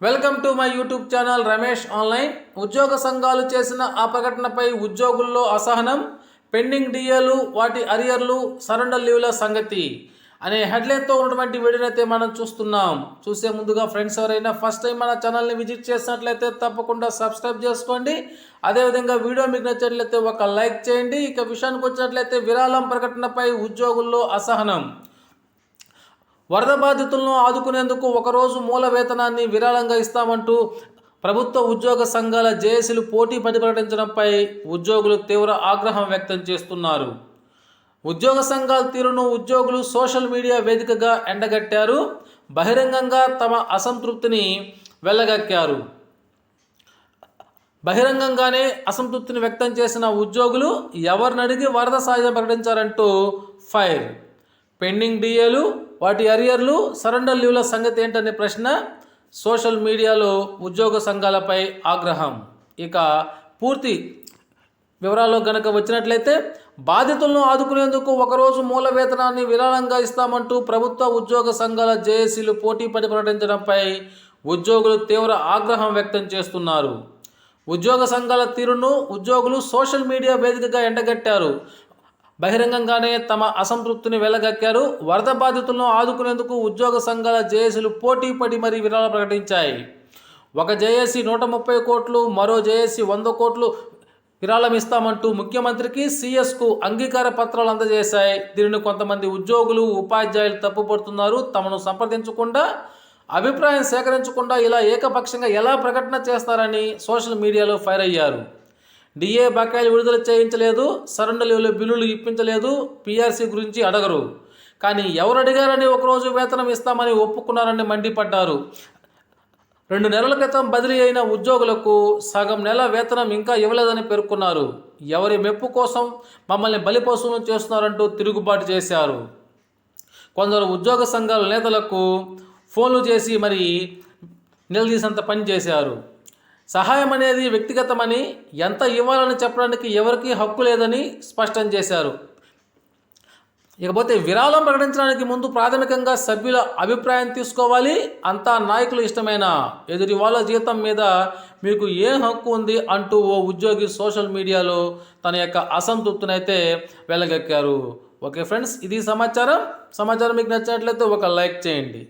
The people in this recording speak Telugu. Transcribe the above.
Welcome to my YouTube channel Ramesh online. ఉద్యోగ సంఘాలు చేసిన ఆ ప్రకటనపై ఉద్యోగుల్లో అసహనం, పెండింగ్ డిఏలు, వాటి అరియర్లు, సరెండర్ లీవ్ల సంగతి అనే హెడ్లైన్తో ఉన్నటువంటి వీడియోని అయితే మనం చూస్తున్నాం. చూసే ముందుగా ఫ్రెండ్స్ ఎవరైనా ఫస్ట్ టైం మన ఛానల్ని విజిట్ చేసినట్లయితే తప్పకుండా సబ్స్క్రైబ్ చేసుకోండి. అదేవిధంగా వీడియో మీకు నచ్చినట్లయితే ఒక లైక్ చేయండి. ఇక విషయానికి వచ్చినట్లయితే విరాళం ప్రకటనపై ఉద్యోగుల్లో అసహనం. వరద బాధితులను ఆదుకునేందుకు ఒకరోజు మూల వేతనాన్ని విరాళంగా ఇస్తామంటూ ప్రభుత్వ ఉద్యోగ సంఘాల జేఏసీలు పోటీ పడి ప్రకటించడంపై ఉద్యోగులు తీవ్ర ఆగ్రహం వ్యక్తం చేస్తున్నారు. ఉద్యోగ సంఘాల తీరును ఉద్యోగులు సోషల్ మీడియా వేదికగా ఎండగట్టారు. బహిరంగంగా తమ అసంతృప్తిని వెళ్ళగక్కారు. బహిరంగంగానే అసంతృప్తిని వ్యక్తం చేసిన ఉద్యోగులు ఎవరిని అడిగి వరద సాయం ప్రకటించారంటూ ఫైర్. పెండింగ్ డిఏలు, వాటి అరియర్లు, సరెండర్ లీవ్ల సంగతి ఏంటనే ప్రశ్న. సోషల్ మీడియాలో ఉద్యోగ సంఘాలపై ఆగ్రహం. ఇక పూర్తి వివరాల్లో గనక వచ్చినట్లయితే, బాధితులను ఆదుకునేందుకు ఒకరోజు మూల వేతనాన్ని విరాళంగా ఇస్తామంటూ ప్రభుత్వ ఉద్యోగ సంఘాల జేఏసీలు పోటీ పడి ప్రకటించడంపై ఉద్యోగులు తీవ్ర ఆగ్రహం వ్యక్తం చేస్తున్నారు. ఉద్యోగ సంఘాల తీరును ఉద్యోగులు సోషల్ మీడియా వేదికగా ఎండగట్టారు. బహిరంగంగానే తమ అసంతృప్తిని వెళ్ళగక్కారు. వరద బాధితులను ఆదుకునేందుకు ఉద్యోగ సంఘాల జేఏసీలు పోటీ పడి మరీ విరాళాలు ప్రకటించాయి. ఒక జేఏసీ 130 కోట్లు, మరో జేఏసీ 100 కోట్లు విరాళం ఇస్తామంటూ ముఖ్యమంత్రికి, సీఎస్కు అంగీకార పత్రాలు అందజేశాయి. దీనిని కొంతమంది ఉద్యోగులు, ఉపాధ్యాయులు తప్పుపడుతున్నారు. తమను సంప్రదించకుండా, అభిప్రాయం సేకరించకుండా ఇలా ఏకపక్షంగా ఎలా ప్రకటన చేస్తారని సోషల్ మీడియాలో ఫైర్ అయ్యారు. డిఏ బకాయిలు విడుదల చేయించలేదు, సరెండర్ లీవ్ల బిల్లులు ఇప్పించలేదు, పీఆర్సీ గురించి అడగరు. కానీ ఎవరు అడిగారని ఒకరోజు వేతనం ఇస్తామని ఒప్పుకున్నారని మండిపడ్డారు. 2 నెలల క్రితం బదిలీ అయిన ఉద్యోగులకు సగం నెల వేతనం ఇంకా ఇవ్వలేదని పేర్కొన్నారు. ఎవరి మెప్పు కోసం మమ్మల్ని బలిపశువులను చేస్తున్నారంటూ తిరుగుబాటు చేశారు. కొందరు ఉద్యోగ సంఘాల నేతలకు ఫోన్లు చేసి మరి నిలదీసంత పని చేశారు. సహాయం అనేది వ్యక్తిగతమని, ఎంత ఇవ్వాలని చెప్పడానికి ఎవరికీ హక్కు లేదని స్పష్టం చేశారు. ఇకపోతే విరాళం ప్రకటించడానికి ముందు ప్రాథమికంగా సభ్యుల అభిప్రాయం తీసుకోవాలి. అంతా నాయకులు ఇష్టమైన ఎదుటి వాళ్ళ జీతం మీద మీకు ఏ హక్కు ఉంది అంటూ ఓ ఉద్యోగి సోషల్ మీడియాలో తన యొక్క అసంతృప్తిని అయితే వెళ్ళగక్కారు. ఓకే ఫ్రెండ్స్, ఇది సమాచారం మీకు నచ్చినట్లయితే ఒక లైక్ చేయండి.